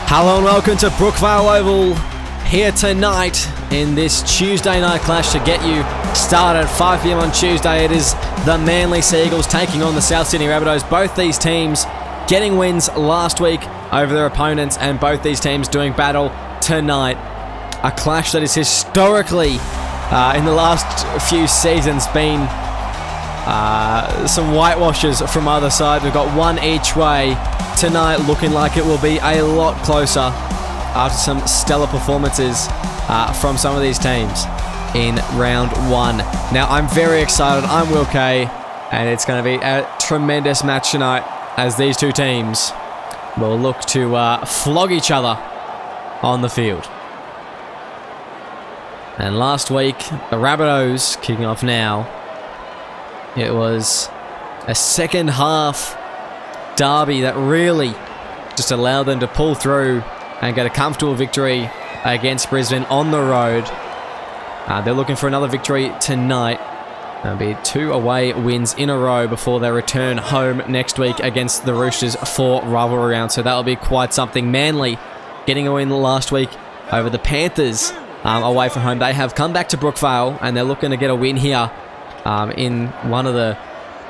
Hello and welcome to Brookvale Oval here tonight in this Tuesday night clash to get you started at 5 PM on Tuesday. It is the Manly Seagulls taking on the South Sydney Rabbitohs. Both these teams getting wins last week over their opponents, and both these teams doing battle tonight. A clash that is historically, in the last few seasons, been some whitewashes from either side. We've got one each way. Tonight looking like it will be a lot closer after some stellar performances from some of these teams in round one. Now, I'm very excited. I'm Will Kay, and it's going to be a tremendous match tonight as these two teams will look to flog each other on the field. And last week, the Rabbitohs kicking off now. It was a second half derby that really just allowed them to pull through and get a comfortable victory against Brisbane on the road. They're looking for another victory tonight. There'll be 2 away wins in a row before they return home next week against the Roosters for rivalry round. So that'll be quite something. Manly getting a win last week over the Panthers away from home. They have come back to Brookvale and they're looking to get a win here in one of the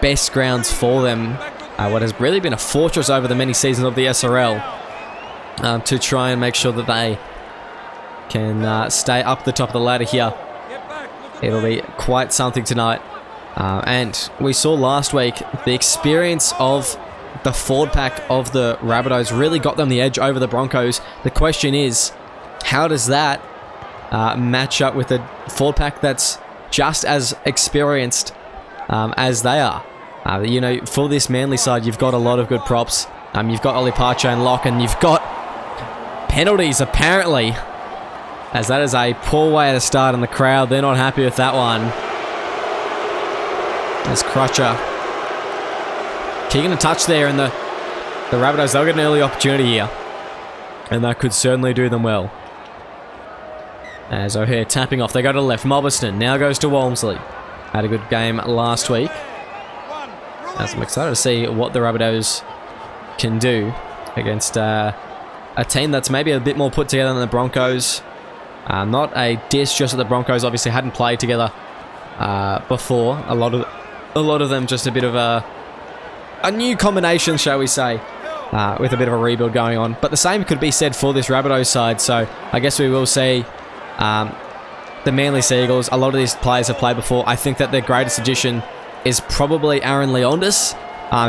best grounds for them. What has really been a fortress over the many seasons of the SRL, to try and make sure that they can stay up the top of the ladder here. It'll be quite something tonight. And we saw last week the experience of the forward pack of the Rabbitohs really got them the edge over the Broncos. The question is, how does that match up with a forward pack that's just as experienced as they are? For this Manly side, you've got a lot of good props. You've got Ollie Parcho and Lock, and you've got penalties, apparently, as that is a poor way to start, and the crowd, they're not happy with that one. There's Crutcher kicking a touch there, and the Rabbitohs, they'll get an early opportunity here, and that could certainly do them well. As O'Hare tapping off, they go to the left. Mobberston now goes to Walmsley. Had a good game last week. As I'm excited to see what the Rabbitohs can do against a team that's maybe a bit more put together than the Broncos. Not a diss just that the Broncos obviously hadn't played together before. A lot of them just a bit of a new combination, shall we say, with a bit of a rebuild going on. But the same could be said for this Rabbitohs side. So I guess we will see the Manly Seagulls. A lot of these players have played before. I think that their greatest addition is probably Aaron Leondis.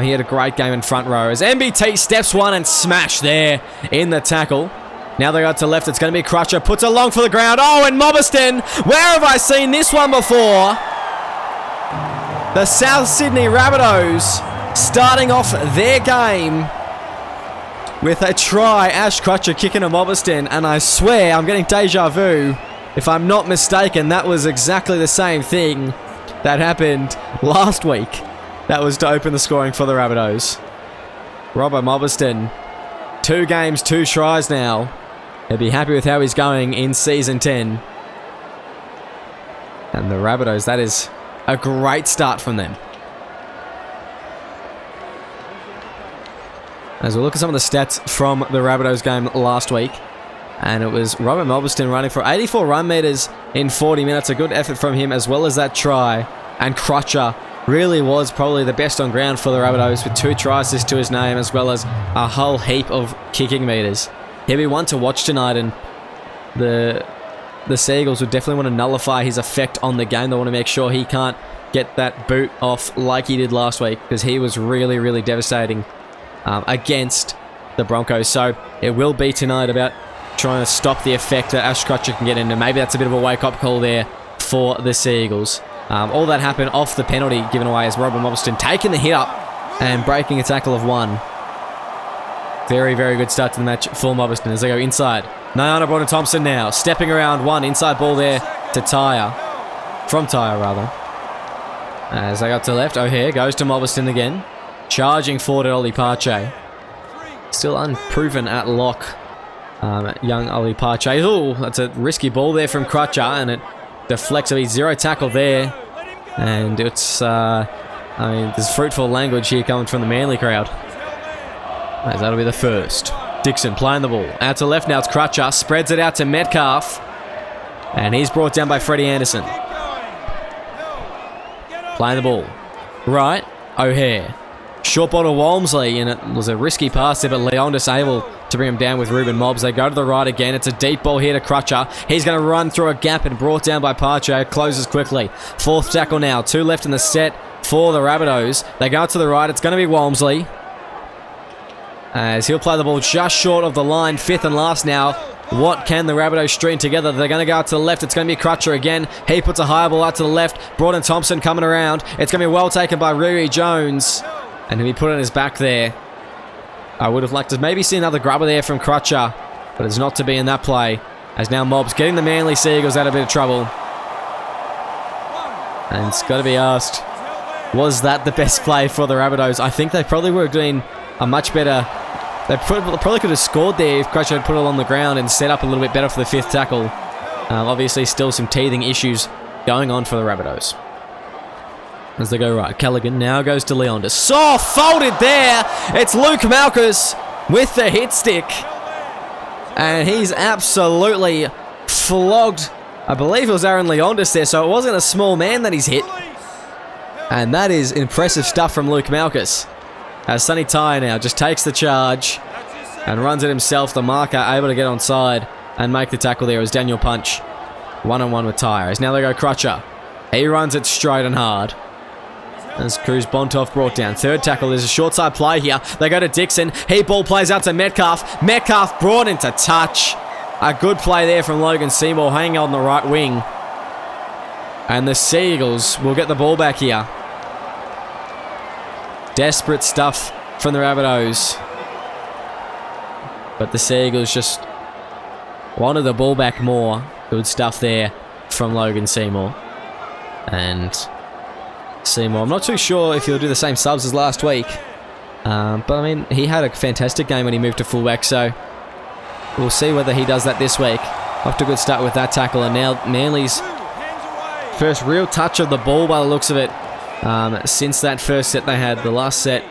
He had a great game in front row as MBT steps one and smash there in the tackle. Now they go to left. It's going to be Crutcher. Puts a long for the ground. Oh, and Mobberston. Where have I seen this one before? The South Sydney Rabbitohs starting off their game with a try. Ash Crutcher kicking a Mobberston. And I swear I'm getting deja vu. If I'm not mistaken, that was exactly the same thing that happened last week. That was to open the scoring for the Rabbitohs. Robbo Mobberston, 2 games, 2 tries now. He'll be happy with how he's going in Season 10. And the Rabbitohs, that is a great start from them. As we look at some of the stats from the Rabbitohs game last week, and it was Robert Mobberston running for 84 run meters in 40 minutes. A good effort from him as well as that try. And Crutcher really was probably the best on ground for the Rabbitohs with 2 tries to his name as well as a whole heap of kicking meters. He'll be one to watch tonight, and the Seagulls would definitely want to nullify his effect on the game. They want to make sure he can't get that boot off like he did last week because he was really, really devastating against the Broncos. So it will be tonight about trying to stop the effect that Ash Crutcher can get into. Maybe that's a bit of a wake-up call there for the Seagulls. All that happened off the penalty given away as Robert Mobberston taking the hit up and breaking a tackle of 1. Very, very good start to the match for Mobberston as they go inside. Nyana Bronner-Thompson now stepping around 1. Inside ball there to Tyre. From Tyre, rather. As they go to the left, O'Hare goes to Mobberston again. Charging forward at Ollie Parche. Still unproven at lock. Young Ollie Parche. Oh, that's a risky ball there from Crutcher, and it deflects. A 0 tackle there, and it's there's fruitful language here coming from the Manly crowd, as that'll be the first. Dixon playing the ball. Out to left now, it's Crutcher. Spreads it out to Metcalf. And he's brought down by Freddie Anderson. Playing the ball. Right, O'Hare. Short ball to Walmsley, and it was a risky pass there, but Leondis able to bring him down with Ruben Mobbs. They go to the right again. It's a deep ball here to Crutcher. He's going to run through a gap and brought down by Pacho. Closes quickly. Fourth tackle now. 2 left in the set for the Rabbitohs. They go to the right. It's going to be Walmsley, as he'll play the ball just short of the line. 5th and last now. What can the Rabbitohs string together? They're going to go out to the left. It's going to be Crutcher again. He puts a high ball out to the left. Broughton Thompson coming around. It's going to be well taken by Riri Jones. And he put it on his back there. I would have liked to maybe see another grubber there from Crutcher, but it's not to be in that play. As now Mobbs getting the Manly Seagulls out of a bit of trouble. And it's got to be asked, was that the best play for the Rabbitohs? I think they probably would have been a much better... They probably could have scored there if Crutcher had put it on the ground and set up a little bit better for the 5th tackle. Obviously still some teething issues going on for the Rabbitohs. As they go right, Callaghan now goes to Leondis. Folded there. It's Luke Malchus with the hit stick. And he's absolutely flogged. I believe it was Aaron Leondis there, so it wasn't a small man that he's hit. And that is impressive stuff from Luke Malchus. As Sonny Tyre now just takes the charge and runs it himself. The marker able to get onside and make the tackle there as Daniel Punch. 1-on-1 with Tyre. As now they go Crutcher. He runs it straight and hard. As Cruz Bontoff brought down. 3rd tackle. There's a short side play here. They go to Dixon. He ball plays out to Metcalf. Metcalf brought into touch. A good play there from Logan Seymour hanging on the right wing. And the Seagulls will get the ball back here. Desperate stuff from the Rabbitohs. But the Seagulls just wanted the ball back more. Good stuff there from Logan Seymour. And Seymour, I'm not too sure if he'll do the same subs as last week. But I mean, he had a fantastic game when he moved to fullback, so we'll see whether he does that this week. Off to a good start with that tackle, and now Manly's first real touch of the ball by the looks of it since that first set they had. The last set,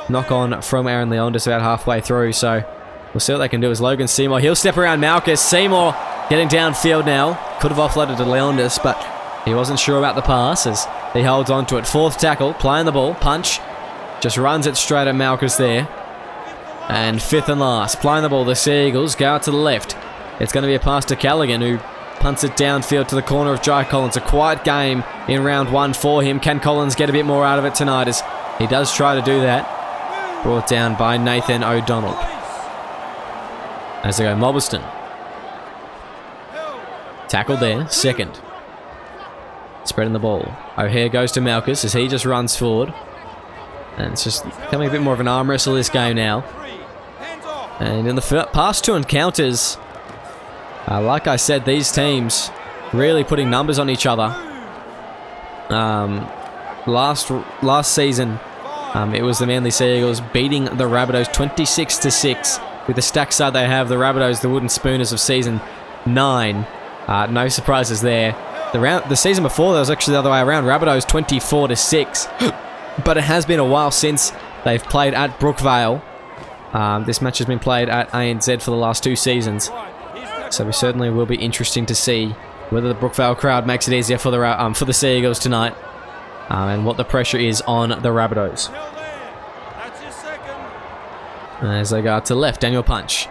knock on from Aaron Leondis about halfway through, so we'll see what they can do as Logan Seymour. He'll step around Malchus. Seymour getting downfield now. Could have offloaded to Leondis, but he wasn't sure about the pass as he holds on to it. 4th tackle, playing the ball. Punch just runs it straight at Malchus there. And 5th and last, playing the ball. The Seagulls go out to the left. It's going to be a pass to Callaghan, who punts it downfield to the corner of Jai Collins. A quiet game in round 1 for him. Can Collins get a bit more out of it tonight as he does try to do that? Brought down by Nathan O'Donnell. As they go Mobberston. Tackle there, 2nd. Spreading the ball. O'Hare goes to Malchus as he just runs forward. And it's just becoming a bit more of an arm wrestle this game now. And in the past 2 encounters, like I said, these teams really putting numbers on each other. Last season, it was the Manly Seagulls beating the Rabbitohs 26-6. With the stack side they have, the Rabbitohs, the wooden spooners of season 9. No surprises there. The season before, that was actually the other way around. Rabbitohs 24-6. But it has been a while since they've played at Brookvale. This match has been played at ANZ for the last 2 seasons. So we certainly will be interesting to see whether the Brookvale crowd makes it easier for the Seagulls tonight. And what the pressure is on the Rabbitohs. As they go out to the left, Daniel Punch.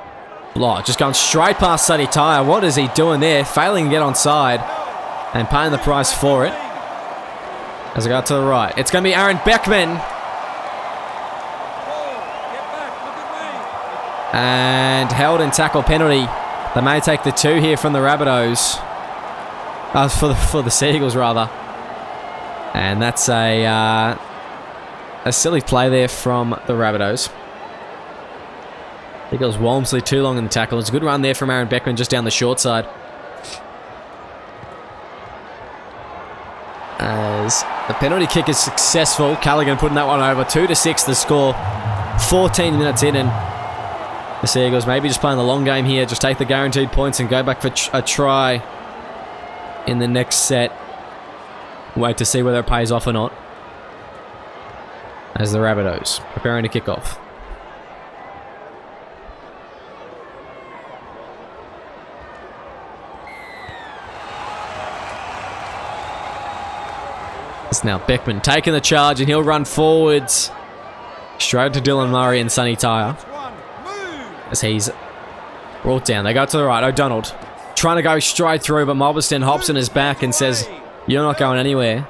Just going straight past Sonny Tyre. What is he doing there? Failing to get onside. And paying the price for it. As I go to the right. It's going to be Aaron Beckman. And held and tackle penalty. They may take the 2 here from the Rabbitohs. For the Seagulls, rather. And that's a silly play there from the Rabbitohs. I think it was Walmsley too long in the tackle. It's a good run there from Aaron Beckman just down the short side. As the penalty kick is successful. Callaghan putting that one over. 2-6 the score. 14 minutes in, and the Seagulls maybe just playing the long game here. Just take the guaranteed points and go back for a try in the next set. Wait to see whether it pays off or not. As the Rabbitohs preparing to kick off. It's now Beckman taking the charge, and he'll run forwards straight to Dylan Murray and Sonny Tyre as he's brought down. They go to the right. O'Donnell trying to go straight through, but Mobberston hops on his back and says, "You're not going anywhere."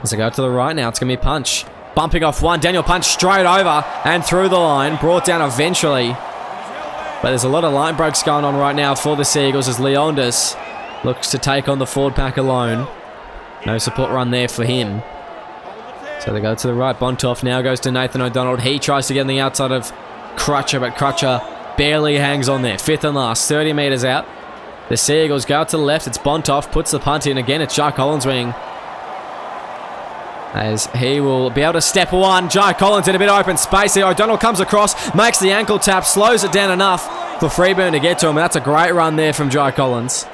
As they go to the right now, it's going to be Punch. Bumping off one. Daniel Punch straight over and through the line. Brought down eventually. But there's a lot of line breaks going on right now for the Seagulls as Leondis looks to take on the forward pack alone. No support run there for him. So they go to the right. Bontoff now goes to Nathan O'Donnell. He tries to get on the outside of Crutcher, but Crutcher barely hangs on there. Fifth and last, 30 metres out. The Seagulls go out to the left. It's Bontoff, puts the punt in again. It's Jai Collins' wing. As he will be able to step one. Jai Collins in a bit of open space here. O'Donnell comes across, makes the ankle tap, slows it down enough for Freeburn to get to him. And that's a great run there from Jai Collins.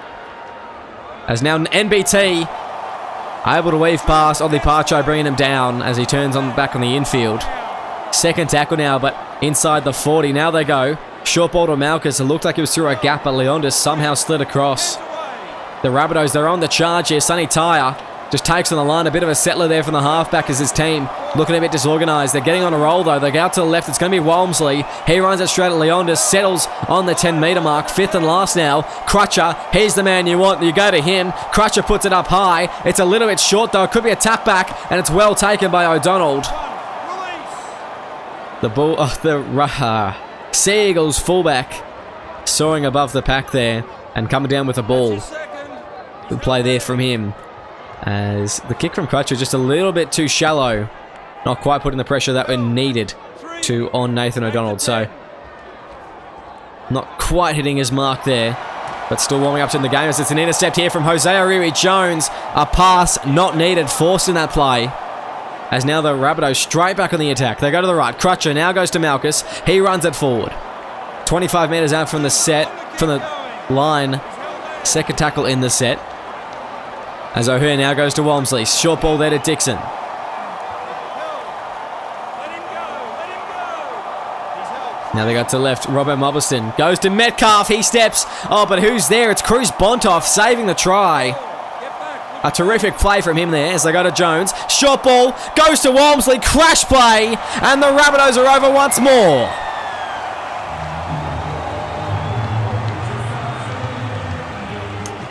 As now NBT able to weave past Ollie Pacho, bringing him down as he turns on back on the infield. Second tackle now, but inside the 40. Now they go. Short ball to Malchus. It looked like it was through a gap, but Leondis somehow slid across. The Rabbitohs, they're on the charge here. Sonny Tyre just takes on the line. A bit of a settler there from the halfback as his team looking a bit disorganised. They're getting on a roll though. They go out to the left. It's going to be Walmsley. He runs it straight at Leondis. Settles on the 10-metre mark. Fifth and last now. Crutcher. He's the man you want. You go to him. Crutcher puts it up high. It's a little bit short though. It could be a tap back, and it's well taken by O'Donnell. The ball, the Seagulls fullback soaring above the pack there and coming down with the ball. Good play there from him. As the kick from Crutcher just a little bit too shallow. Not quite putting the pressure that we needed to on Nathan O'Donnell. So not quite hitting his mark there, but still warming up to the game as it's an intercept here from Jose O'Reilly-Jones. A pass not needed, forced in that play. As now the Rabbitohs straight back on the attack. They go to the right. Crutcher now goes to Malchus. He runs it forward. 25 metres out from the set, from the line. Second tackle in the set. As O'Hare now goes to Walmsley. Short ball there to Dixon. Now they got to left. Robert Mobberston goes to Metcalf. He steps. Oh, but who's there? It's Cruz Bontoff saving the try. A terrific play from him there as they go to Jones. Short ball goes to Walmsley. Crash play. And the Rabbitohs are over once more.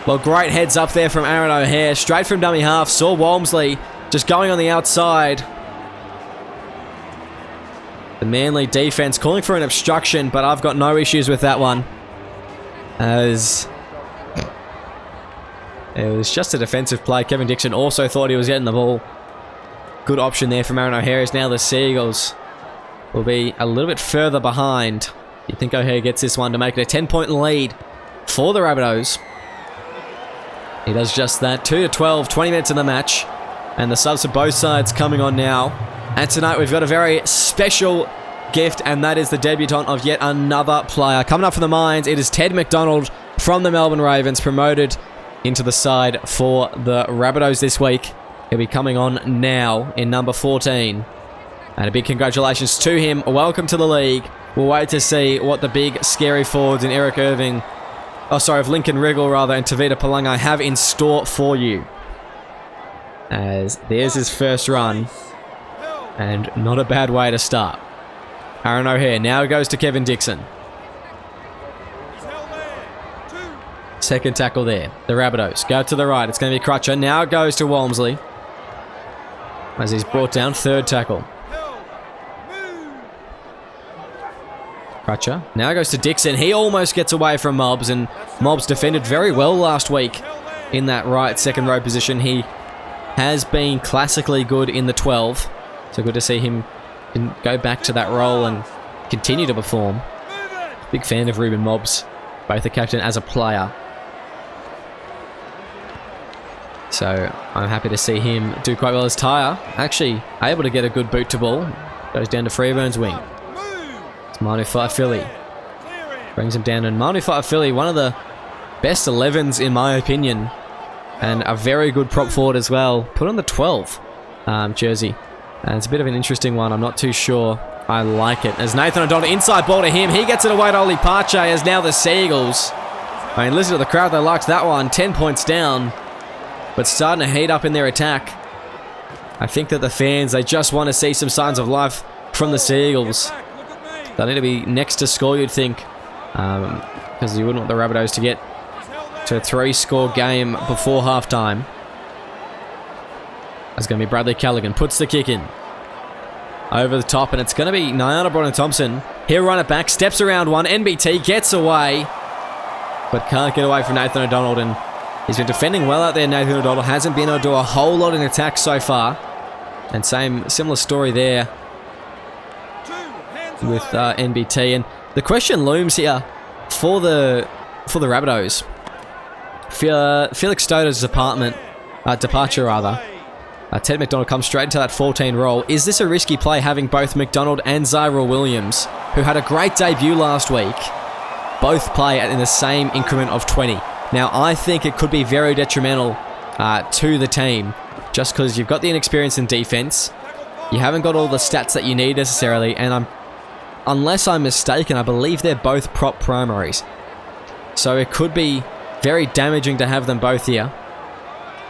Well, great heads up there from Aaron O'Hare. Straight from dummy half. Saw Walmsley just going on the outside. The Manly defense calling for an obstruction, but I've got no issues with that one. As it was just a defensive play. Kevin Dixon also thought he was getting the ball. Good option there from Aaron O'Hare. As now the Seagulls will be a little bit further behind. You think O'Hare gets this one to make it a 10-point lead for the Rabbitohs. He does just that. 2-12, 20 minutes in the match. And the subs for both sides coming on now. And tonight we've got a very special gift, and that is the debutant of yet another player. Coming up from the Mines, it is Ted McDonald from the Melbourne Ravens, promoted into the side for the Rabbitohs this week. He'll be coming on now in number 14. And a big congratulations to him. Welcome to the league. We'll wait to see what the big scary forwards in Eric Irving, of Lincoln Wriggle rather, and Tavita Palangai have in store for you. As there's his first run. And not a bad way to start. Aaron O'Hare now goes to Kevin Dixon. Second tackle there. The Rabbitohs go to the right. It's going to be Crutcher. Now it goes to Walmsley. As he's brought down. Third tackle. Crutcher now goes to Dixon. He almost gets away from Mobbs, and Mobbs defended very well last week in that right second row position. He has been classically good in the 12, so good to see him go back to that role and continue to perform. Big fan of Ruben Mobbs, both a captain as a player. So I'm happy to see him do quite well as Tyre. Actually able to get a good boot to ball. Goes down to Freeburn's wing. Manu Fa'afili brings him down, and Manu Fa'afili, one of the best 11s in my opinion, and a very good prop forward as well. Put on the 12 jersey, and it's a bit of an interesting one. I'm not too sure I like it. As Nathan O'Donnell, inside ball to him, he gets it away to Ollie Pache. As now the Seagulls, I mean, listen to the crowd, they liked that one. 10 points down, but starting to heat up in their attack. I think that the fans, they just want to see some signs of life from the Seagulls. They need to be next to score, you'd think. Because you wouldn't want the Rabbitohs to get to a 3-score game before halftime. That's going to be Bradley Callaghan. Puts the kick in. Over the top, and it's going to be Nyana Broughton-Thompson. He'll run it back, steps around one. NBT gets away, but can't get away from Nathan O'Donnell. And he's been defending well out there, Nathan O'Donnell. Hasn't been able to do a whole lot in attack so far. And similar story there with NBT. And the question looms here for the Rabbitohs. Felix Stoder's departure rather. Ted McDonald comes straight into that 14 role. Is this a risky play, having both McDonald and Zyril Williams, who had a great debut last week, both play in the same increment of 20? Now, I think it could be very detrimental to the team, just because you've got the inexperience in defense. You haven't got all the stats that you need necessarily, and unless I'm mistaken, I believe they're both prop primaries. So it could be very damaging to have them both here.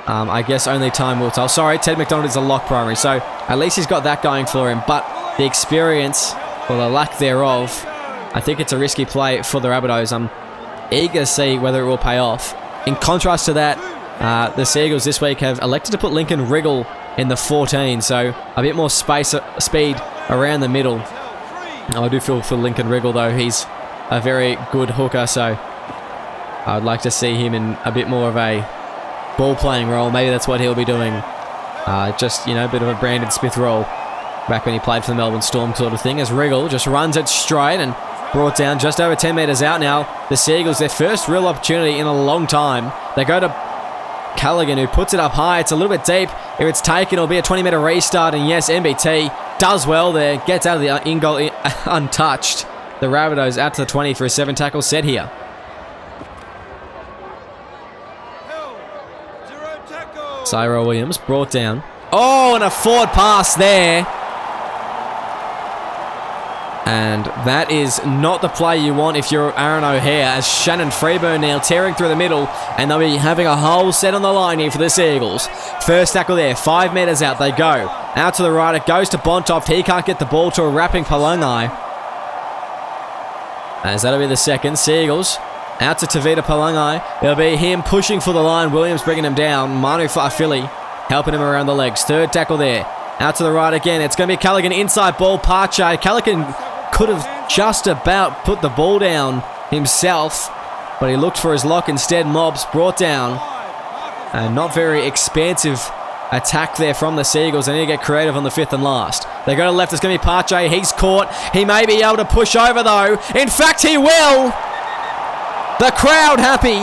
I guess only time will tell. Sorry, Ted McDonald is a lock primary, so at least he's got that going for him. But the experience, or the lack thereof, I think it's a risky play for the Rabbitohs. I'm eager to see whether it will pay off. In contrast to that, the Seagulls this week have elected to put Lincoln Wriggle in the 14, so a bit more speed around the middle. I do feel for Lincoln Wriggle, though. He's a very good hooker, so I'd like to see him in a bit more of a ball-playing role. Maybe that's what he'll be doing. Just, a bit of a Brandon Smith role back when he played for the Melbourne Storm sort of thing, as Wriggle just runs it straight and brought down just over 10 metres out now. The Seagulls, their first real opportunity in a long time. They go to Callaghan, who puts it up high. It's a little bit deep. If it's taken, it'll be a 20-metre restart, and yes, NBT does well there. Gets out of the in-goal untouched. The Rabbitohs out to the 20 for a 7-tackle set here. Cyril Williams brought down. Oh, and a forward pass there. And that is not the play you want if you're Aaron O'Hare, as Shannon Freeburn now tearing through the middle, and they'll be having a whole set on the line here for the Seagulls. First tackle there, 5 metres out they go. Out to the right, it goes to Bontoft. He can't get the ball to a wrapping Palangai. As that'll be the second. Seagulls out to Tavita Palangai. It'll be him pushing for the line. Williams bringing him down. Manu Fa'afili helping him around the legs. Third tackle there. Out to the right again. It's going to be Callaghan inside ball. Pache. Callaghan could have just about put the ball down himself, but he looked for his lock instead. Mobs brought down. And not very expansive attack there from the Seagulls. They need to get creative on the 5th and last. They go to the left. It's going to be Pache. He's caught. He may be able to push over though. In fact, he will. The crowd happy.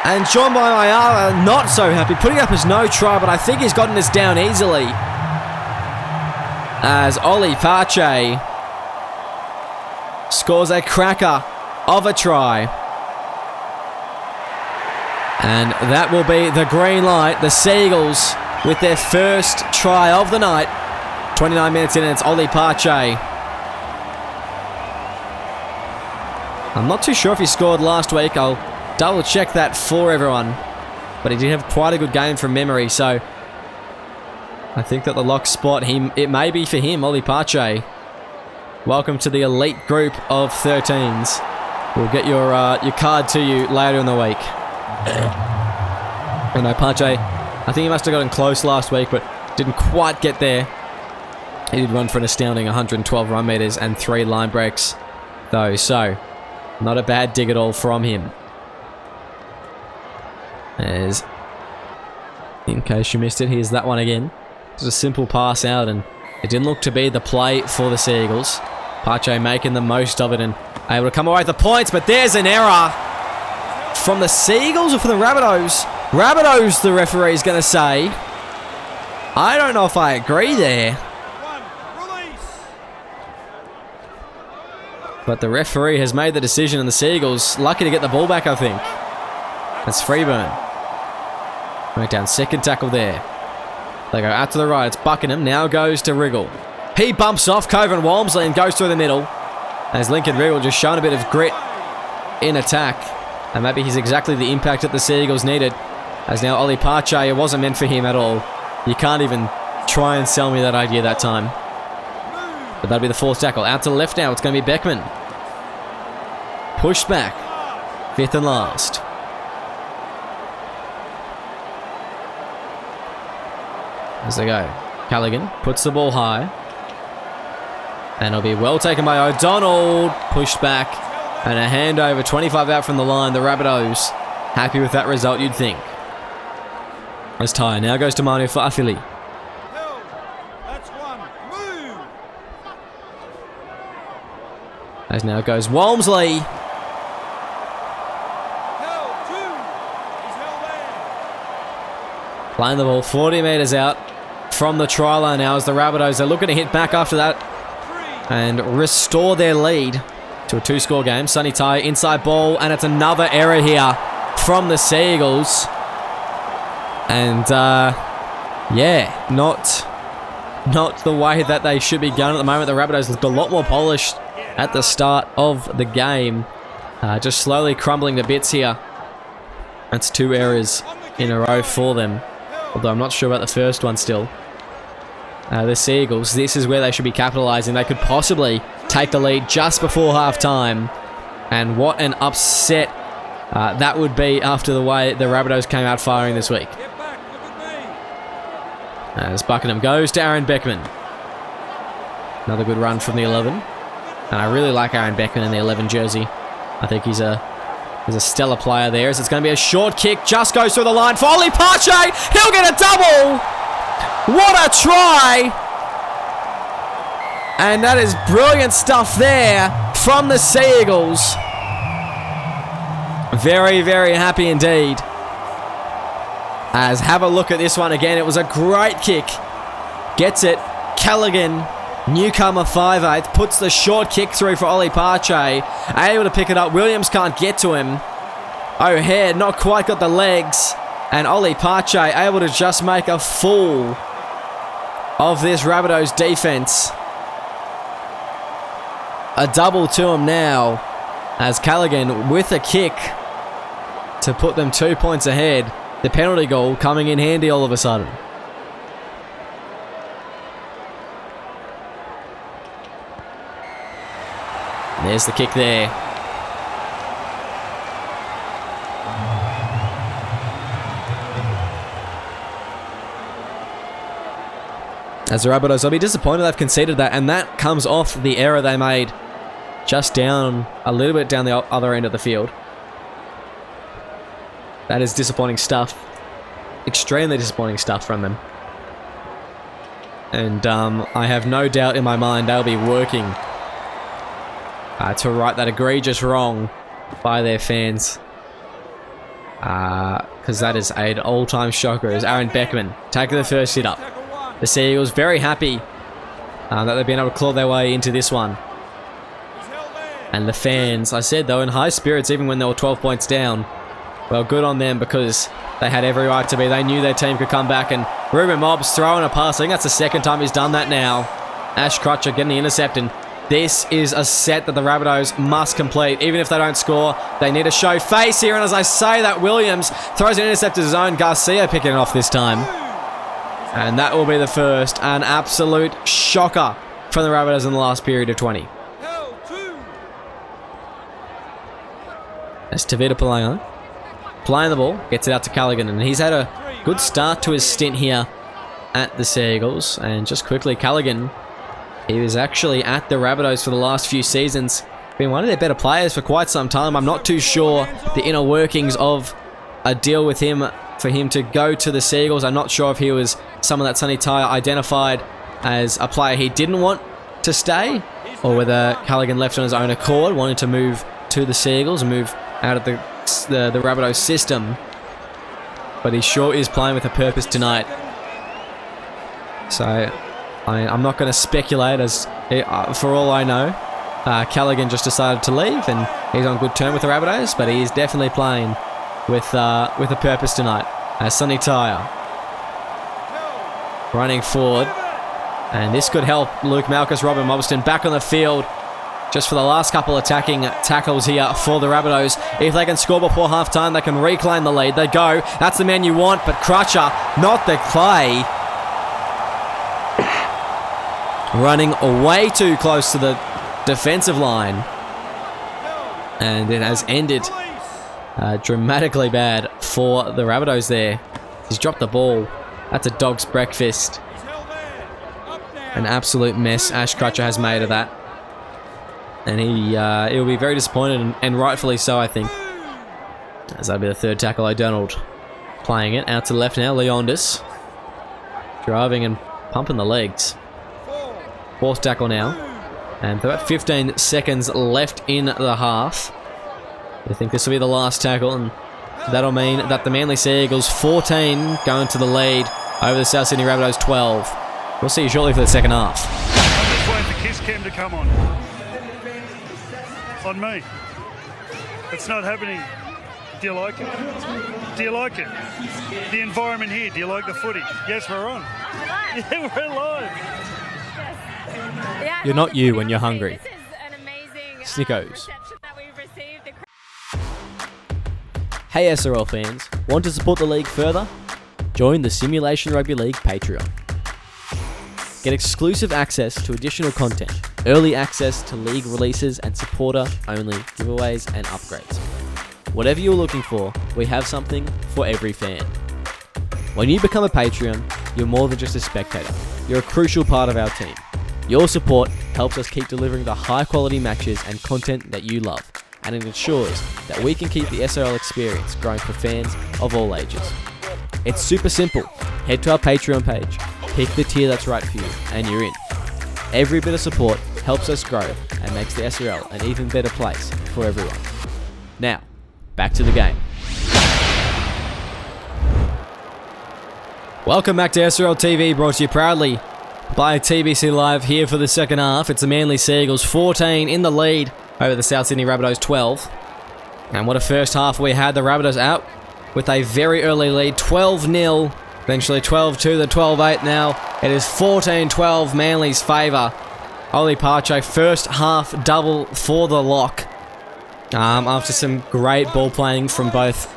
And John Mayala not so happy. Putting up his no try, but I think he's gotten this down easily. As Ollie Pache scores a cracker of a try. And that will be the green light. The Seagulls with their first try of the night. 29 minutes in and it's Ollie Pache. I'm not too sure if he scored last week. I'll double check that for everyone. But he did have quite a good game from memory, so I think that the lock spot, it may be for him, Ollie Pache. Welcome to the elite group of 13s. We'll get your card to you later in the week. I know Pache, I think he must have gotten close last week, but didn't quite get there. He did run for an astounding 112 run meters and 3 line breaks, though, so not a bad dig at all from him. As, in case you missed it, here's that one again. Just a simple pass out, and it didn't look to be the play for the Seagulls. Pache making the most of it and able to come away with the points, but there's an error from the Seagulls or from the Rabbitohs. Rabbitohs, the referee is going to say. I don't know if I agree there. But the referee has made the decision, and the Seagulls lucky to get the ball back, I think. That's Freeburn. Went down, second tackle there. They go out to the right. It's Buckingham. Now goes to Wriggle. He bumps off Coven Walmsley and goes through the middle. As Lincoln Wriggle just shown a bit of grit in attack. And maybe he's exactly the impact that the Seagulls needed. As now Ollie Pache, it wasn't meant for him at all. You can't even try and sell me that idea that time. But that'll be the fourth tackle. Out to the left now. It's going to be Beckman. Pushed back. Fifth and last. As they go. Callaghan puts the ball high. And it'll be well taken by O'Donnell. Pushed back. And a handover. 25 out from the line. The Rabbitohs happy with that result, you'd think. As Tyre now goes to Manu Fa'afili. As now goes Walmsley. Playing the ball 40 metres out from the try line now as the Rabbitohs are looking to hit back after that and restore their lead to a 2-score game. Sonny Tyre inside ball, and it's another error here from the Seagulls. And yeah, not the way that they should be going at the moment. The Rabbitohs looked a lot more polished at the start of the game. Just slowly crumbling to bits here. That's 2 errors in a row for them. Although I'm not sure about the first one still. The Seagulls, this is where they should be capitalising. They could possibly take the lead just before half-time. And what an upset that would be after the way the Rabbitohs came out firing this week. As Buckingham goes to Aaron Beckman. Another good run from the 11. And I really like Aaron Beckman in the 11 jersey. I think he's a stellar player there. As it's going to be a short kick. Just goes through the line for Oli Pache. He'll get a double. What a try. And that is brilliant stuff there from the Seagulls. Very, very happy indeed. As have a look at this one again. It was a great kick. Gets it. Callaghan, newcomer 5'8", puts the short kick through for Oli Pache. Able to pick it up. Williams can't get to him. O'Hare not quite got the legs. And Oli Pache able to just make a fool of this Rabbitohs defense. A double to him now. As Callaghan with a kick to put them 2 points ahead. The penalty goal coming in handy all of a sudden. There's the kick there. As the Rabbitohs, I'll be disappointed they've conceded that, and that comes off the error they made just down a little bit down the other end of the field. That is disappointing stuff. Extremely disappointing stuff from them. And I have no doubt in my mind they'll be working to right that egregious wrong by their fans. Because that is an all-time shocker. As Aaron Beckman taking the first hit up. The Seagulls very happy that they've been able to claw their way into this one. And the fans, I said though, in high spirits even when they were 12 points down. Well, good on them because they had every right to be. They knew their team could come back, and Ruben Mobbs throwing a pass. I think that's the second time he's done that now. Ash Crutcher getting the intercept, and this is a set that the Rabbitohs must complete. Even if they don't score, they need to show face here. And as I say that, Williams throws an intercept to his own. Garcia picking it off this time. And that will be the first. An absolute shocker from the Rabbitohs in the last period of 20. As Tavita Palanga playing the ball, gets it out to Callaghan, and he's had a good start to his stint here at the Seagulls. And just quickly, Callaghan, he was actually at the Rabbitohs for the last few seasons, been one of their better players for quite some time. I'm not too sure the inner workings of a deal with him for him to go to the Seagulls. I'm not sure if he was someone that Sonny Tyre identified as a player he didn't want to stay, or whether Callaghan left on his own accord, wanted to move to the Seagulls and move out of the Rabbitohs system. But he sure is playing with a purpose tonight. So I'm not going to speculate, as for all I know, Callaghan just decided to leave and he's on good term with the Rabbitohs, but he is definitely playing with a purpose tonight. Sonny Tyre running forward, and this could help Luke Malchus, Robin Mobston back on the field just for the last couple attacking tackles here for the Rabbitohs. If they can score before half-time, they can reclaim the lead. They go. That's the man you want, but Crutcher, not the play. running way too close to the defensive line. And it has ended dramatically bad for the Rabbitohs there. He's dropped the ball. That's a dog's breakfast. An absolute mess Ash Crutcher has made of that. And he'll be very disappointed, and rightfully so, I think. As that'll be the third tackle. O'Donnell playing it out to the left now. Leondis driving and pumping the legs. Fourth tackle now. And about 15 seconds left in the half. I think this will be the last tackle, and that'll mean that the Manly Sea Eagles 14 going to the lead over the South Sydney Rabbitohs 12. We'll see you shortly for the second half. I'm just waiting for Kiss Cam to come on. On me. It's not happening. Do you like it? Do you like it? The environment here, do you like the footy? Yes, we're on. Yeah, we're live. Yeah, you're not you when you're hungry. This is an amazing Snickos. reception that we've received. Hey SRL fans, want to support the league further? Join the Simulation Rugby League Patreon. Get exclusive access to additional content, early access to league releases and supporter-only giveaways and upgrades. Whatever you're looking for, we have something for every fan. When you become a Patreon, you're more than just a spectator. You're a crucial part of our team. Your support helps us keep delivering the high-quality matches and content that you love, and it ensures that we can keep the SRL experience growing for fans of all ages. It's super simple. Head to our Patreon page, pick the tier that's right for you, and you're in. Every bit of support helps us grow and makes the SRL an even better place for everyone. Now, back to the game. Welcome back to SRL TV, brought to you proudly by TBC Live here for the second half. It's the Manly Sea Eagles 14 in the lead over the South Sydney Rabbitohs 12. And what a first half we had. The Rabbitohs out with a very early lead, 12-0. Eventually 12-2, the 12-8 now. It is 14-12, Manly's favour. Oli Pache, first half double for the lock. After some great ball playing from both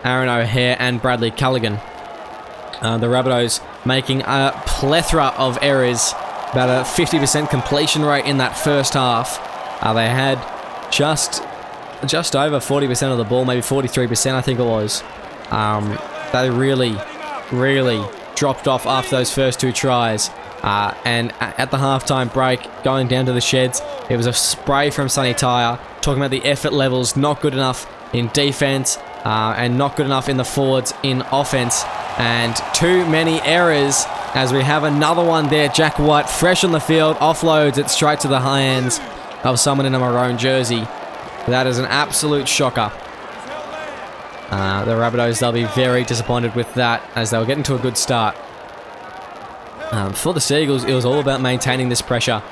Aaron O'Hare and Bradley Callaghan. The Rabbitohs making a plethora of errors, about a 50% completion rate in that first half. They had just over 40% of the ball, maybe 43% I think it was. They really dropped off after those first two tries. And at the halftime break, going down to the sheds, it was a spray from Sonny Tyre, talking about the effort levels, not good enough in defense, and not good enough in the forwards in offense, and too many errors, as we have another one there. Jack White, fresh on the field, offloads it straight to the hands of someone in a maroon jersey. That is an absolute shocker. The Rabbitohs, they'll be very disappointed with that, as they were getting to a good start. For the Sea Eagles, it was all about maintaining this pressure.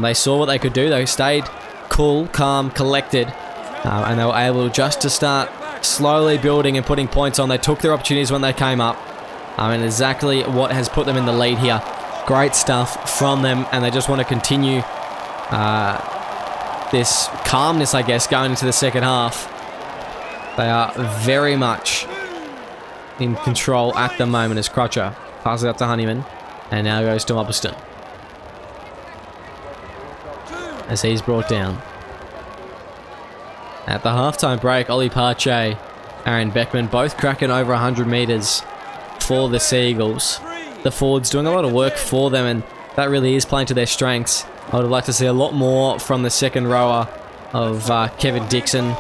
They saw what they could do. They stayed cool, calm, collected, and they were able just to start slowly building and putting points on. They took their opportunities when they came up, and exactly what has put them in the lead here. Great stuff from them, and they just want to continue this calmness, I guess, going into the second half. They are very much in control at the moment as Crutcher passes it up to Honeyman, and now goes to Upperston as he's brought down. At the halftime break, Oli Pache, Aaron Beckman, both cracking over 100 metres for the Sea Eagles. The forwards doing a lot of work for them, and that really is playing to their strengths. I would like to see a lot more from the second rower of Kevin Dixon.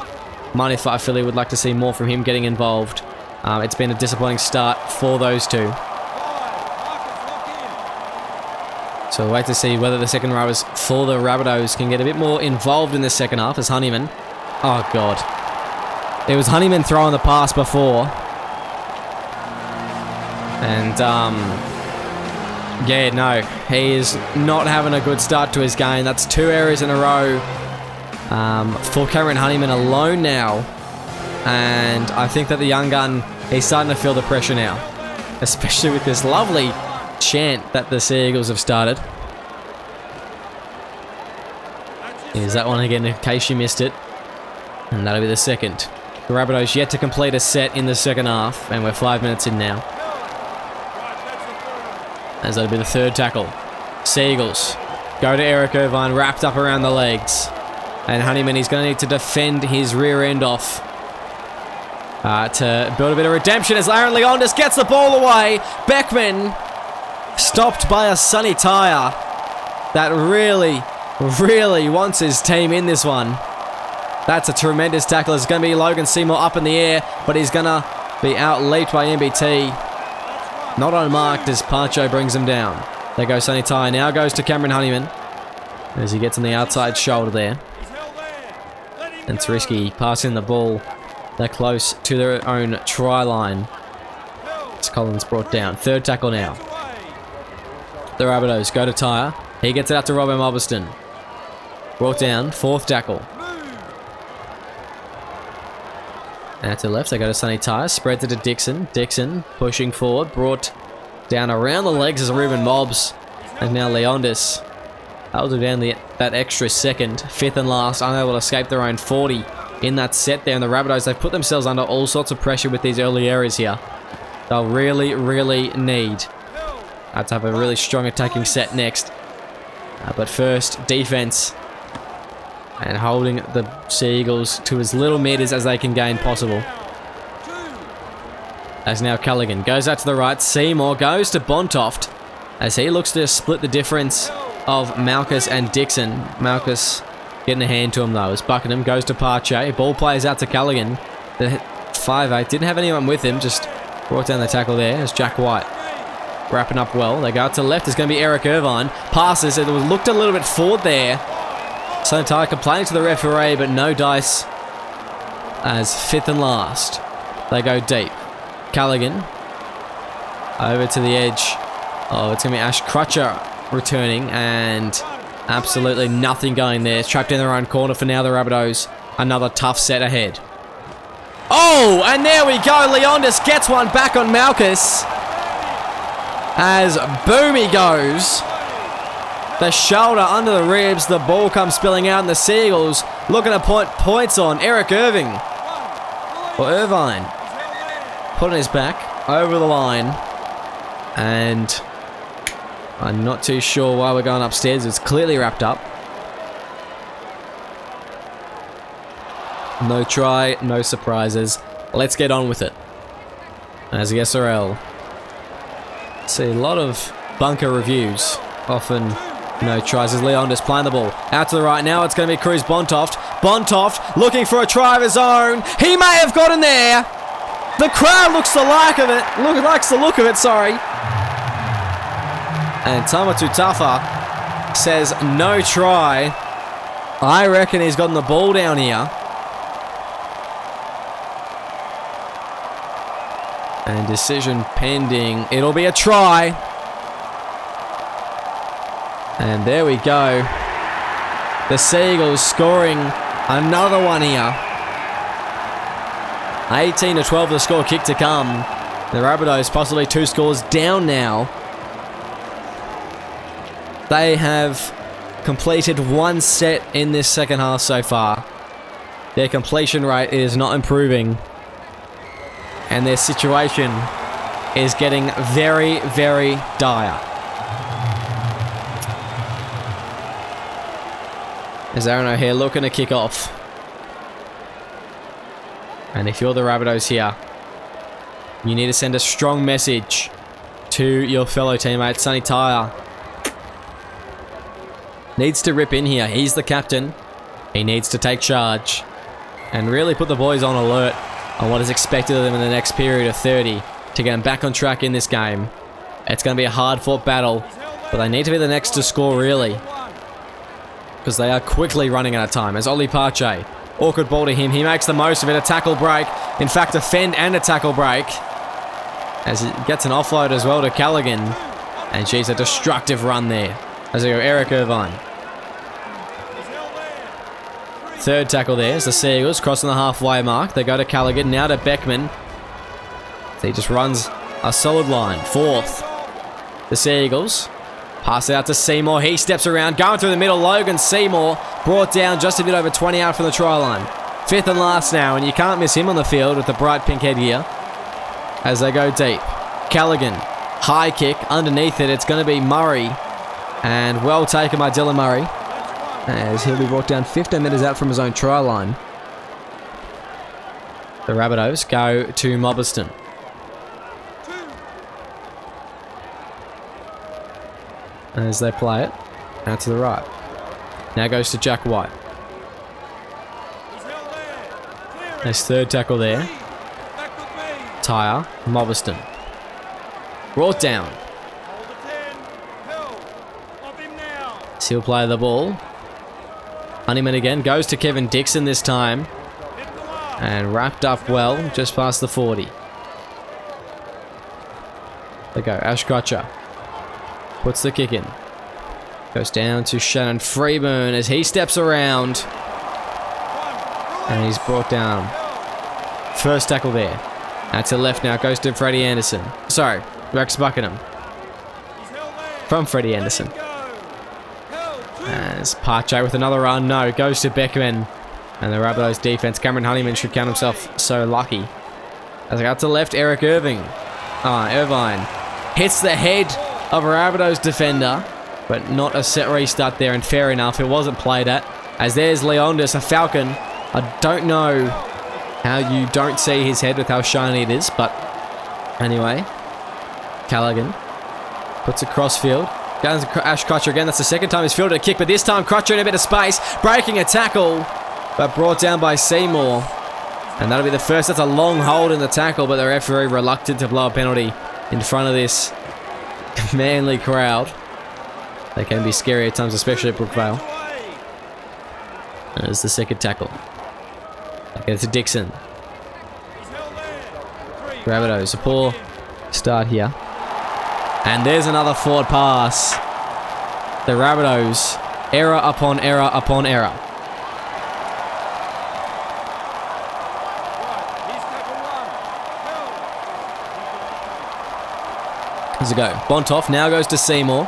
Money Five Philly would like to see more from him getting involved. It's been a disappointing start for those two. So we'll wait to see whether the second rowers for the Rabbitohs can get a bit more involved in this second half as Honeyman. Oh, God. It was Honeyman throwing the pass before. And, yeah, no. He is not having a good start to his game. That's 2 errors in a row for Cameron Honeyman alone now. And I think that the young gun, he's starting to feel the pressure now. Especially with this lovely chant that the Sea Eagles have started. Here's that one again in case you missed it. And that'll be the second. The Rabbitohs yet to complete a set in the second half, and we're 5 minutes in now. As that'll be the third tackle. Sea Eagles Go to Eric Irvine, wrapped up around the legs. And Honeyman, he's going to need to defend his rear end off to build a bit of redemption as Aaron Leondis gets the ball away. Beckman stopped by a Sonny Tyre that really, really wants his team in this one. That's a tremendous tackle. It's going to be Logan Seymour up in the air, but he's going to be out-leaped by MBT. Not unmarked as Pacho brings him down. There goes Sonny Tyre. Now goes to Cameron Honeyman as he gets on the outside shoulder there. And it's risky passing the ball that close to their own try line. It's Collins brought down. Third tackle now. The Rabbitohs go to Tyre. He gets it out to Robin Mobberston. Brought down. Fourth tackle. And to the left, they go to Sonny Tyre. Spreads it to Dixon. Dixon pushing forward. Brought down around the legs as Ruben Mobbs. And now Leondis held it down that extra second. Fifth and last, unable to escape their own 40 in that set there. And the Rabbitohs, they've put themselves under all sorts of pressure with these early areas here. They'll really, really need to have a really strong attacking set next. But first, defense. And holding the Seagulls to as little meters as they can gain possible. As now Callaghan goes out to the right. Seymour goes to Bontoft as he looks to split the difference of Malchus and Dixon. Malchus getting a hand to him though as Buckingham goes to Parche. Ball plays out to Callaghan. The 5'8" didn't have anyone with him, just brought down the tackle there as Jack White wrapping up well. They go out to the left. It's going to be Eric Irvine. Passes. It looked a little bit forward there. Sonny Tyre complaining to the referee, but no dice as fifth and last. They go deep. Callaghan over to the edge. Oh, it's going to be Ash Crutcher returning, and absolutely nothing going there. It's trapped in their own corner for now, the Rabbitohs. Another tough set ahead. Oh, and there we go. Leondis gets one back on Malchus as Boomy goes. The shoulder under the ribs. The ball comes spilling out, and the Seagulls looking to put points on Eric Irvine. Putting his back over the line. And I'm not too sure why we're going upstairs. It's clearly wrapped up. No try, no surprises. Let's get on with it. As the SRL. See a lot of bunker reviews. Often no tries as Leondis playing the ball. Out to the right now, it's going to be Cruz Bontoft. Bontoft looking for a try of his own. He may have gotten there. The crowd likes the look of it, sorry. And Tamatu Tafa says no try. I reckon he's gotten the ball down here. And decision pending. It'll be a try. And there we go. The Seagulls scoring another one here. 18-12 the score, kick to come. The Rabbitohs possibly 2 scores down now. They have completed 1 set in this second half so far. Their completion rate is not improving. And their situation is getting very, very dire. As Aaron O'Hare looking to kick off. And if you're the Rabbitohs here, you need to send a strong message to your fellow teammate. Sonny Tyre needs to rip in here. He's the captain. He needs to take charge and really put the boys on alert on what is expected of them in the next period of 30 to get them back on track in this game. It's going to be a hard-fought battle, but they need to be the next to score, really, because they are quickly running out of time. As Ollie Parche, awkward ball to him. He makes the most of it. A tackle break. In fact, a fend and a tackle break. As he gets an offload as well to Callaghan. And she's a destructive run there. As they go, Eric Irvine. Third tackle there is the Seagulls crossing the halfway mark. They go to Callaghan, now to Beckman. So he just runs a solid line. Fourth, the Seagulls. Pass it out to Seymour. He steps around, going through the middle. Logan Seymour brought down just a bit over 20 out from the try line. Fifth and last now, and you can't miss him on the field with the bright pink headgear. As they go deep. Callaghan, high kick, underneath it. It's going to be Murray. And well taken by Dylan Murray, as he'll be brought down 15 metres out from his own try line. The Rabbitohs go to Mobberston. As they play it, out to the right. Now goes to Jack White. His third tackle there. Tyre, Mobberston. Brought down. He'll play the ball. Honeyman again, goes to Kevin Dixon this time. And wrapped up well, just past the 40. They go, Ash Crutcher. Puts the kick in. Goes down to Shannon Freeburn as he steps around. And he's brought down. First tackle there. Out to the left now, goes to Freddie Anderson. Sorry, Rex Buckingham. From Freddie Anderson. As Parche with another run. No, goes to Beckman. And the Rabbitohs defense. Cameron Honeyman should count himself so lucky. As I got to the left, Eric Irvine hits the head of a Rabbitohs defender. But not a set restart there, and fair enough, it wasn't played at. As there's Leondis, a Falcon. I don't know how you don't see his head with how shiny it is, but anyway. Callaghan puts a crossfield. Goes to Ash Crutcher again. That's the second time he's fielded a kick, but this time Crutcher in a bit of space, breaking a tackle, but brought down by Seymour. And that'll be the first. That's a long hold in the tackle, but the referee reluctant to blow a penalty in front of this manly crowd. They can be scary at times, especially at Brookvale. And it's the second tackle. Okay, it's a Dixon. Rabbitohs, a poor start here. And there's another forward pass. The Rabbitohs, error upon error upon error. Here's a go. Bontoff now goes to Seymour.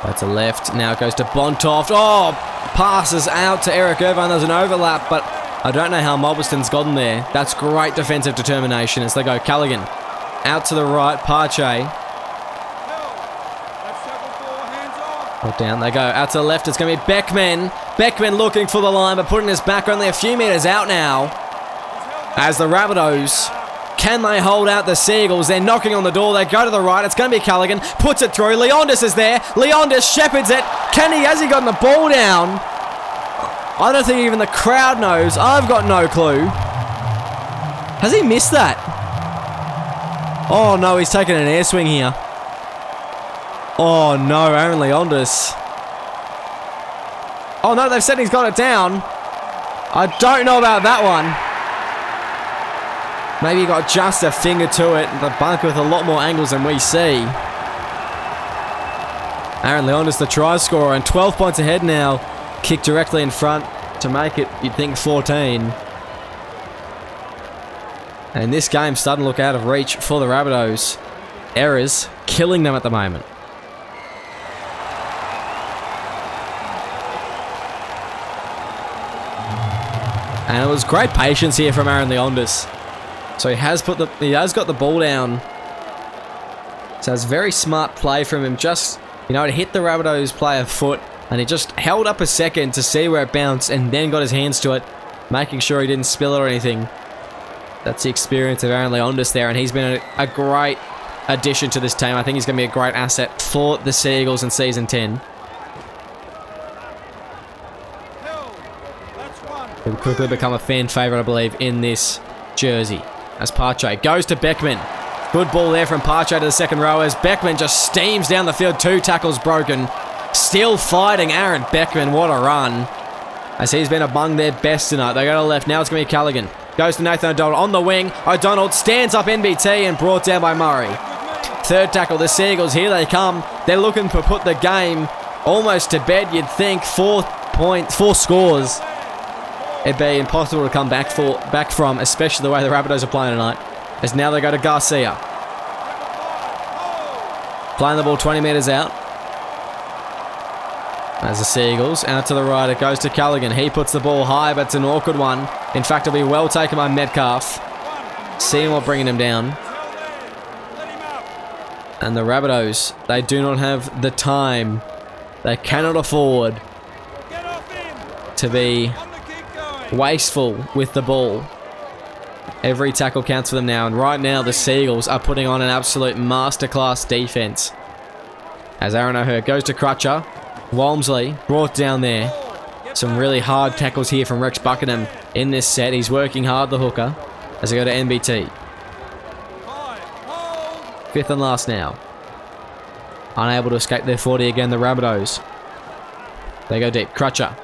That's a left. Now it goes to Bontoft. Oh, passes out to Eric Irvine. There's an overlap, but I don't know how Mobberston's gotten there. That's great defensive determination as they go. Callaghan out to the right. Parche. Put down. They go out to the left. It's going to be Beckman. Beckman looking for the line, but putting his back only a few metres out now. As the Rabbitohs, can they hold out the Seagulls? They're knocking on the door. They go to the right. It's going to be Callaghan. Puts it through. Leondis is there. Leondis shepherds it. Has he gotten the ball down? I don't think even the crowd knows. I've got no clue. Has he missed that? Oh no, he's taken an air swing here. Oh no, Aaron Leondis. Oh no, they've said he's got it down. I don't know about that one. Maybe he got just a finger to it. The bunker with a lot more angles than we see. Aaron Leondis, the try scorer, and 12 points ahead now. Kick directly in front to make it, you'd think, 14. And this game's starting to look out of reach for the Rabbitohs. Errors killing them at the moment. And it was great patience here from Aaron Leondis. So he has got the ball down. So it's very smart play from him. Just, to hit the Rabbitohs player foot. And he just held up a second to see where it bounced and then got his hands to it, making sure he didn't spill it or anything. That's the experience of Aaron Leondis there, and he's been a great addition to this team. I think he's going to be a great asset for the Seagulls in Season 10. He'll quickly become a fan favourite, I believe, in this jersey. As Parche goes to Beckman. Good ball there from Parche to the second row as Beckman just steams down the field. 2 tackles broken. Still fighting Aaron Beckman. What a run. As he's been among their best tonight. They go to the left. Now it's going to be Callaghan. Goes to Nathan O'Donnell on the wing. O'Donnell stands up NBT and brought down by Murray. Third tackle. The Seagulls, here they come. They're looking to put the game almost to bed, you'd think. 4 scores. It'd be impossible to come back from, especially the way the Rabbitohs are playing tonight. As now they go to Garcia. Playing the ball 20 metres out. As the Seagulls, out to the right, it goes to Callaghan. He puts the ball high, but it's an awkward one. In fact, it'll be well taken by Metcalf. Seymour bringing him down. And the Rabbitohs, they do not have the time. They cannot afford to be wasteful with the ball. Every tackle counts for them now, and right now the Seagulls are putting on an absolute masterclass defense. As Aaron O'Hare goes to Crutcher, Walmsley brought down there. Some really hard tackles here from Rex Buckingham in this set. He's working hard, the hooker, as they go to NBT. Fifth and last now. Unable to escape their 40 again, the Rabbitohs. They go deep. Crutcher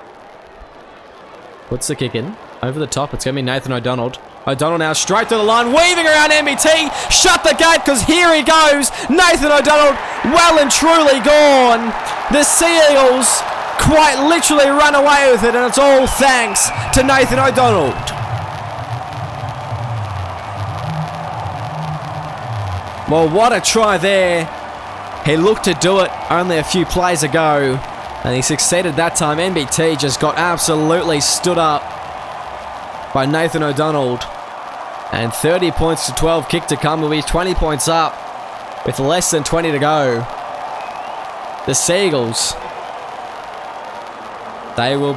puts the kick in. Over the top, it's going to be Nathan O'Donnell. O'Donnell now straight to the line, weaving around NBT. Shut the gate, because here he goes. Nathan O'Donnell, well and truly gone. The Seagulls quite literally run away with it, and it's all thanks to Nathan O'Donnell. Well, what a try there. He looked to do it only a few plays ago, and he succeeded that time. NBT just got absolutely stood up by Nathan O'Donnell. And 30 points to 12, kick to come. Will be 20 points up with less than 20 to go. The Seagulls, they will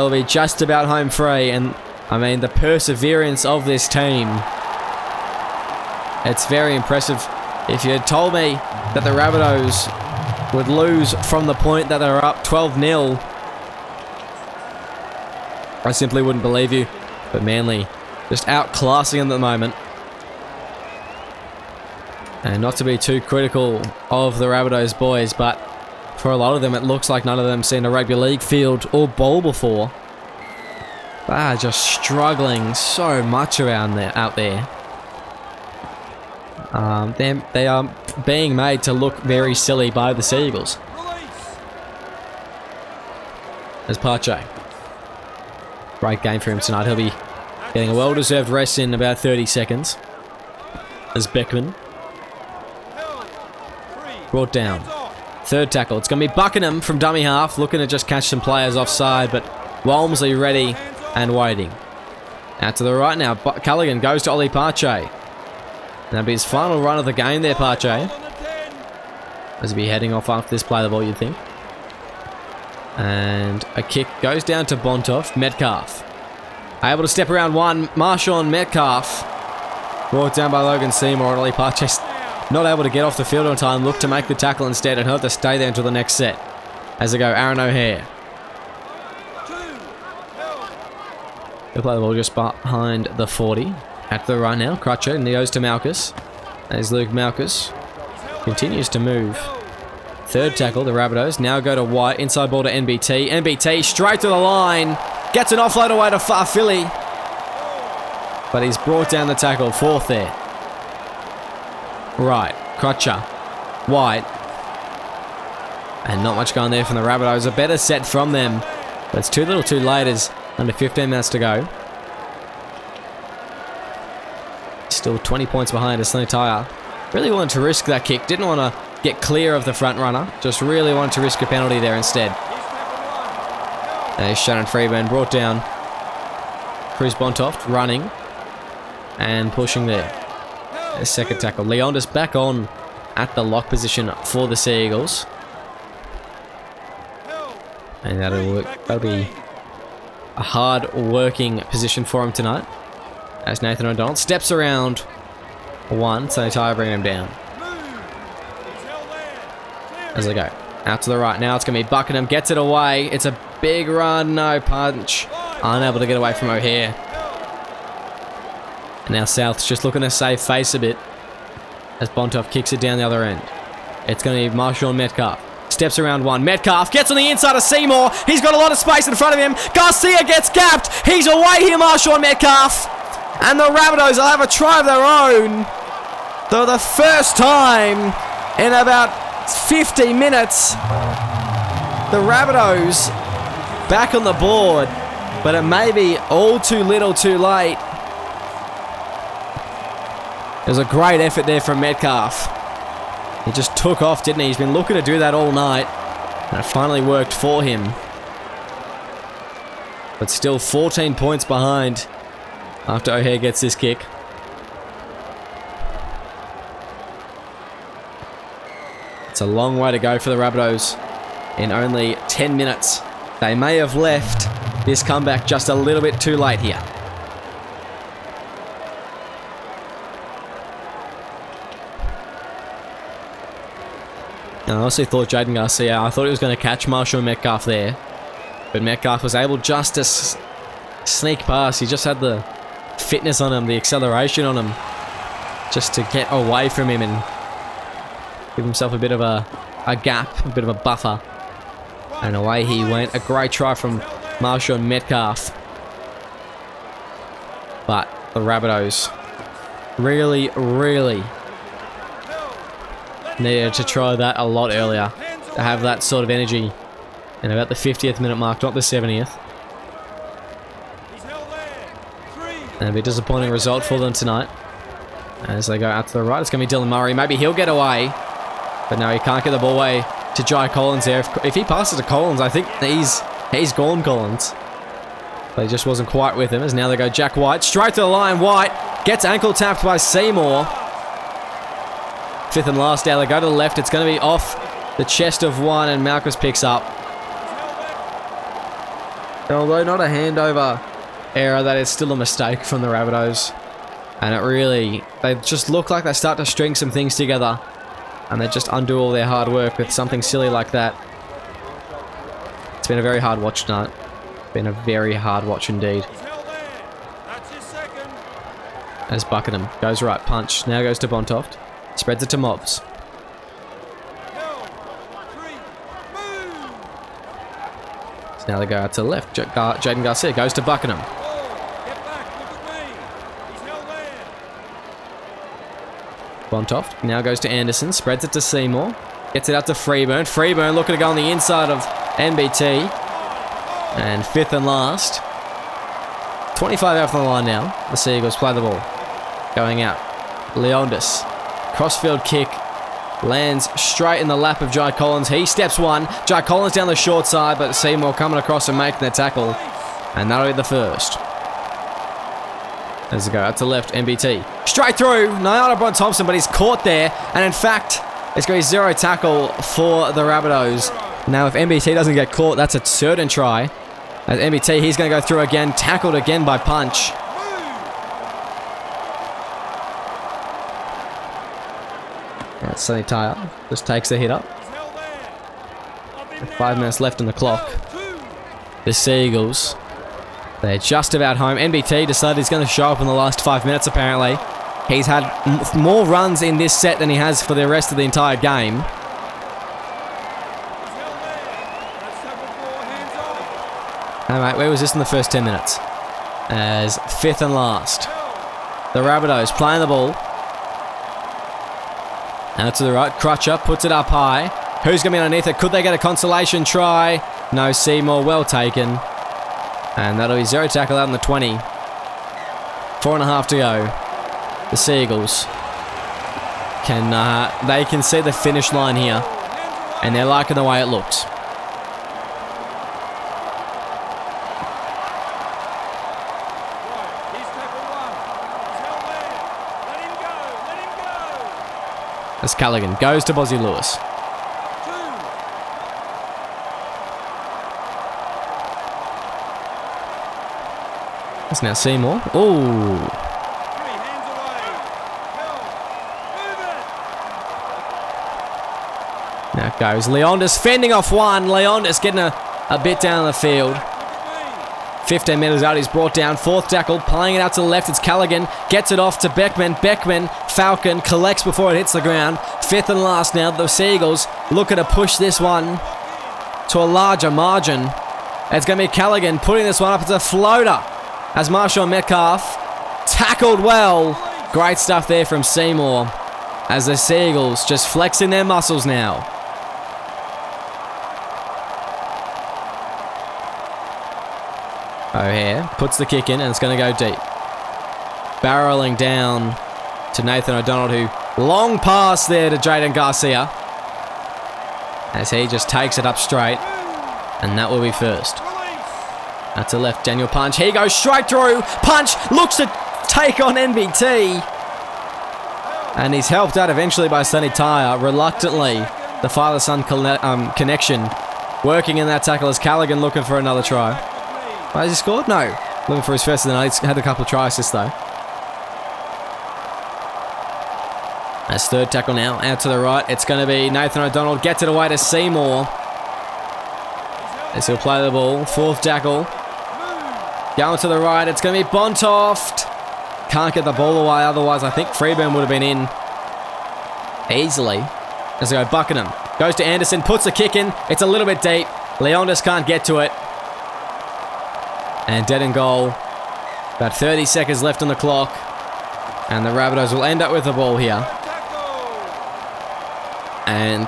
be just about home free. And I mean, the perseverance of this team, it's very impressive. If you had told me that the Rabbitohs would lose from the point that they were up 12-0, I simply wouldn't believe you. But Manly just outclassing them at the moment. And not to be too critical of the Rabbitohs boys, but for a lot of them it looks like none of them seen a rugby league field or bowl before. They are just struggling so much around there, out there. They are being made to look very silly by the Seagulls. There's Pache. Great game for him tonight. He'll be getting a well-deserved rest in about 30 seconds. As Beckman brought down. Third tackle. It's going to be Buckingham from dummy half, looking to just catch some players offside, but Walmsley ready and waiting. Out to the right now. Culligan goes to Ollie Pache. And that'll be his final run of the game there, Pache. As he'll be heading off after this play the ball, you'd think. And a kick goes down to Bontoff. Metcalf able to step around one. Marshawn Metcalf brought down by Logan Seymour. And Ollie Pache not able to get off the field on time. Looked to make the tackle instead and he'll have to stay there until the next set. As they go, Aaron O'Hare. He'll play the ball just behind the 40. At the right now, Crutcher, and he goes to Malchus. As Luke Malchus continues to move. Third tackle, the Rabbitohs now go to White, inside ball to NBT. NBT straight to the line, gets an offload away to Farfilly. But he's brought down the tackle, fourth there. Right, Crutcher, White. And not much going there from the Rabbitohs. A better set from them, but it's too little too late as under 15 minutes to go. Still 20 points behind as Slenataya. Really wanted to risk that kick. Didn't want to get clear of the front runner. Just really wanted to risk a penalty there instead. And Shannon Freeburn brought down Cruz Bontoft running and pushing there. A second tackle. Leondis back on at the lock position for the Seagulls. And that'll work. That'll be a hard working position for him tonight. As Nathan O'Donnell steps around one, so Ty bringing him down. As they go out to the right now, it's going to be Buckingham, gets it away. It's a big run, no punch. Unable to get away from O'Hare. And now South's just looking to save face a bit as Bontoff kicks it down the other end. It's going to be Marshawn Metcalf. Steps around one. Metcalf gets on the inside of Seymour. He's got a lot of space in front of him. Garcia gets gapped. He's away here, Marshawn Metcalf. And the Rabbitohs will have a try of their own. For the first time in about 50 minutes. The Rabbitohs back on the board. But it may be all too little too late. It was a great effort there from Metcalf. He just took off, didn't he? He's been looking to do that all night. And it finally worked for him. But still 14 points behind after O'Hare gets this kick. It's a long way to go for the Rabbitohs in only 10 minutes. They may have left this comeback just a little bit too late here. And I honestly thought Jaden Garcia, I thought he was going to catch Marshall Metcalf there. But Metcalf was able just to sneak past. He just had the fitness on him, the acceleration on him, just to get away from him and give himself a bit of a gap, a bit of a buffer. And away he went. A great try from Marshall Metcalf. But the Rabbitohs really, really needed to try that a lot earlier, to have that sort of energy. And about the 50th minute mark, not the 70th. And a bit disappointing result for them tonight. As they go out to the right, it's going to be Dylan Murray. Maybe he'll get away. But no, he can't get the ball away to Jai Collins there. If he passes to Collins, I think he's gone, Collins. But he just wasn't quite with him. As now they go Jack White. Straight to the line. White gets ankle tapped by Seymour. Fifth and last now. They go to the left. It's going to be off the chest of one, and Malchus picks up. And although not a handover error, that is still a mistake from the Rabbitohs. And it really, they just look like they start to string some things together. And they just undo all their hard work with something silly like that. It's been a very hard watch tonight. Been a very hard watch indeed. As Buckingham goes right, punch. Now goes to Bontoft. Spreads it to Mobs. So now they go out to the left. Jaden Garcia goes to Buckingham. Bontoft now goes to Anderson. Spreads it to Seymour. Gets it out to Freeburn. Freeburn looking to go on the inside of NBT. And fifth and last. 25 out from the line now. The Seagulls play the ball. Going out. Leondis. Crossfield kick. Lands straight in the lap of Jai Collins. He steps one. Jai Collins down the short side, but Seymour coming across and making the tackle. And that'll be the first. As they go out to left, MBT. Straight through. Nyada Bron Thompson, but he's caught there. And in fact, it's going to be zero tackle for the Rabbitohs. Now, if MBT doesn't get caught, that's a certain try. As MBT, he's going to go through again. Tackled again by Punch. That's Sonny Tyre. Just takes the hit up. With 5 minutes left on the clock. The Seagulls, they're just about home. NBT decided he's going to show up in the last 5 minutes, apparently. He's had more runs in this set than he has for the rest of the entire game. Alright, where was this in the first 10 minutes? As fifth and last. The Rabbitohs playing the ball. Out to the right. Crutcher puts it up high. Who's going to be underneath it? Could they get a consolation try? No, Seymour, well taken. And that'll be zero tackle out on the 20. 4.5 to go. The Seagulls they can see the finish line here. And they're liking the way it looks. As Callaghan goes to Bozzy Lewis. That's now Seymour. Ooh. Now it goes. Leondis fending off one. Leondis getting a bit down the field. 15 metres out, he's brought down. Fourth tackle, playing it out to the left. It's Callaghan. Gets it off to Beckman. Beckman, Falcon, collects before it hits the ground. Fifth and last now. The Seagulls looking to push this one to a larger margin. It's going to be Callaghan putting this one up. It's a floater. As Marshall Metcalf tackled well. Great stuff there from Seymour. As the Seagulls just flexing their muscles now. O'Hare puts the kick in and it's going to go deep. Barreling down to Nathan O'Donnell, who long pass there to Jaden Garcia. As he just takes it up straight. And that will be first. Out to left, Daniel Punch. He goes straight through. Punch looks to take on NBT. And he's helped out eventually by Sonny Tyre. Reluctantly, the father-son connection working in that tackle as Callaghan looking for another try. Has he scored? No. Looking for his first of the night. He's had a couple of try assists though. That's third tackle now. Out to the right. It's going to be Nathan O'Donnell. Gets it away to Seymour. As he'll play the ball. Fourth tackle. Going to the right. It's going to be Bontoft. Can't get the ball away. Otherwise, I think Freeburn would have been in easily. As they go Buckingham. Goes to Anderson. Puts the kick in. It's a little bit deep. Leondis can't get to it. And dead in goal. About 30 seconds left on the clock. And the Rabbitohs will end up with the ball here. And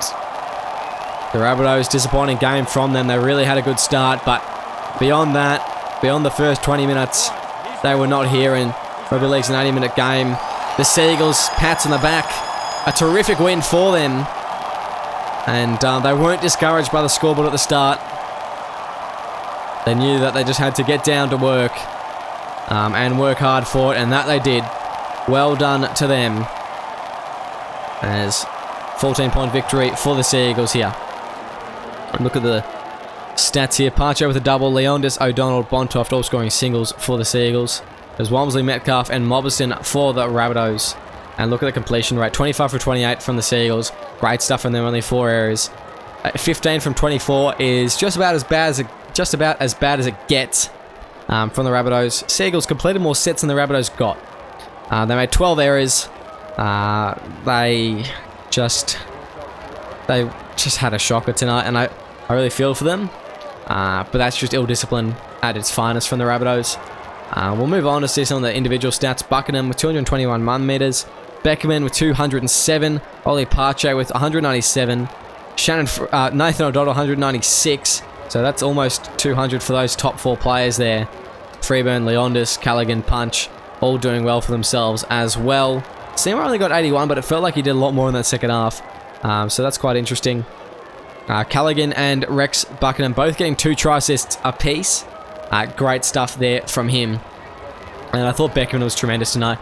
the Rabbitohs, disappointing game from them. They really had a good start, but beyond that, beyond the first 20 minutes, they were not here in Rugby League's 90-minute game. The Seagulls, pats on the back, a terrific win for them. And they weren't discouraged by the scoreboard at the start. They knew that they just had to get down to work and work hard for it, and that they did. Well done to them. As 14-point victory for the Seagulls here. And look at the stats here. Parcho with a double. Leondis, O'Donnell, Bontoft all scoring singles for the Seagulls. There's Walmsley, Metcalf and Mobberson for the Rabbitohs. And look at the completion rate. 25 for 28 from the Seagulls. Great stuff from them, only 4 errors. 15 from 24 is just about as bad as it gets from the Rabbitohs. Seagulls completed more sets than the Rabbitohs got. They made 12 errors. They just had a shocker tonight, and I really feel for them. But that's just ill discipline at its finest from the Rabbitohs. We'll move on to see some of the individual stats. Buckingham with 221 run meters. Beckerman with 207. Ollie Parche with 197. Nathan O'Donnell 196. So that's almost 200 for those top 4 players there. Freeburn, Leondis, Callaghan, Punch, all doing well for themselves as well. Seymour only got 81, but it felt like he did a lot more in that second half. So that's quite interesting. Callaghan and Rex Buckingham both getting 2 try assists apiece. Great stuff there from him. And I thought Beckman was tremendous tonight,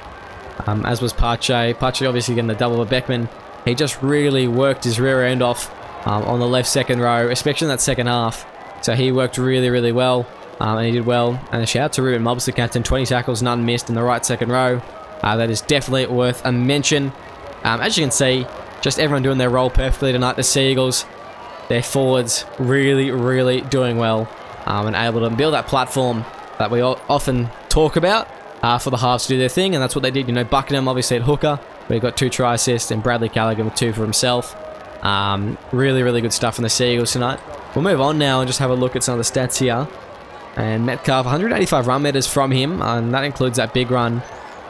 as was Parche. Parche obviously getting the double, but Beckman, he just really worked his rear end off on the left second row, especially in that second half. So he worked really, really well, and he did well. And a shout out to Ruben Mobbs, the captain. 20 tackles, none missed in the right second row. That is definitely worth a mention. As you can see, just everyone doing their role perfectly tonight. The Seagulls, their forwards, really, really doing well, and able to build that platform that we often talk about for the halves to do their thing, and that's what they did. You know, Buckingham obviously at hooker, where he got 2 try assists, and Bradley Callaghan with 2 for himself. Really, really good stuff from the Seagulls tonight. We'll move on now and just have a look at some of the stats here. And Metcalf, 185 run meters from him, and that includes that big run.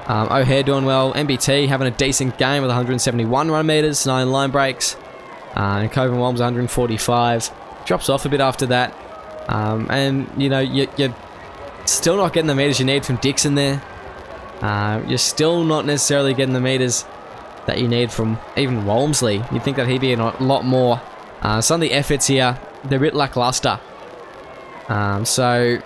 O'Hare doing well. MBT having a decent game with 171 run meters, 9 line breaks. And Coven Walms 145. Drops off a bit after that. And, you know, you're still not getting the meters you need from Dixon there. You're still not necessarily getting the meters that you need from even Walmsley. You'd think that he'd be in a lot more. Some of the efforts here, they're a bit lackluster. So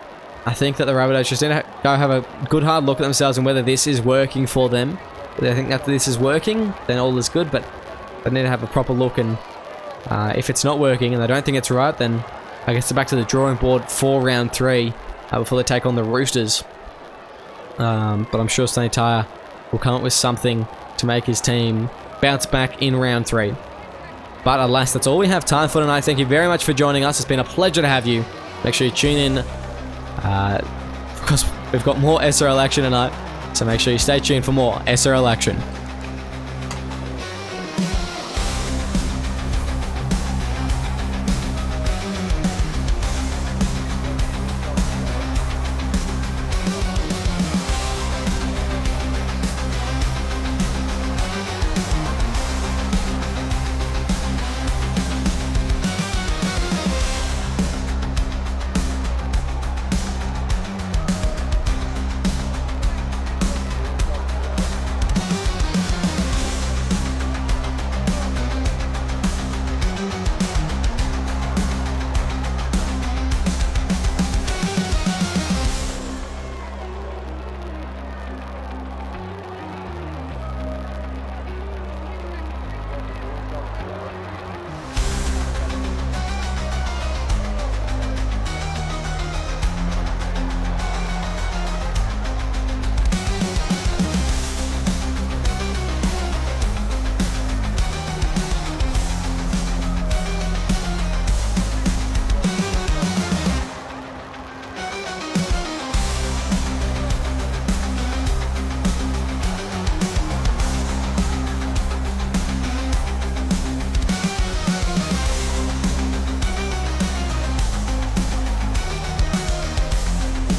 I think that the Rabbitohs just need to go have a good hard look at themselves and whether this is working for them. If they think that this is working, then all is good, but they need to have a proper look, and if it's not working and they don't think it's right, then I guess they're back to the drawing board for round 3 before they take on the Roosters. But I'm sure Sonny Tyre will come up with something to make his team bounce back in round 3. But alas, that's all we have time for tonight. Thank you very much for joining us. It's been a pleasure to have you. Make sure you tune in, because we've got more SRL action tonight. So make sure you stay tuned for more SRL action.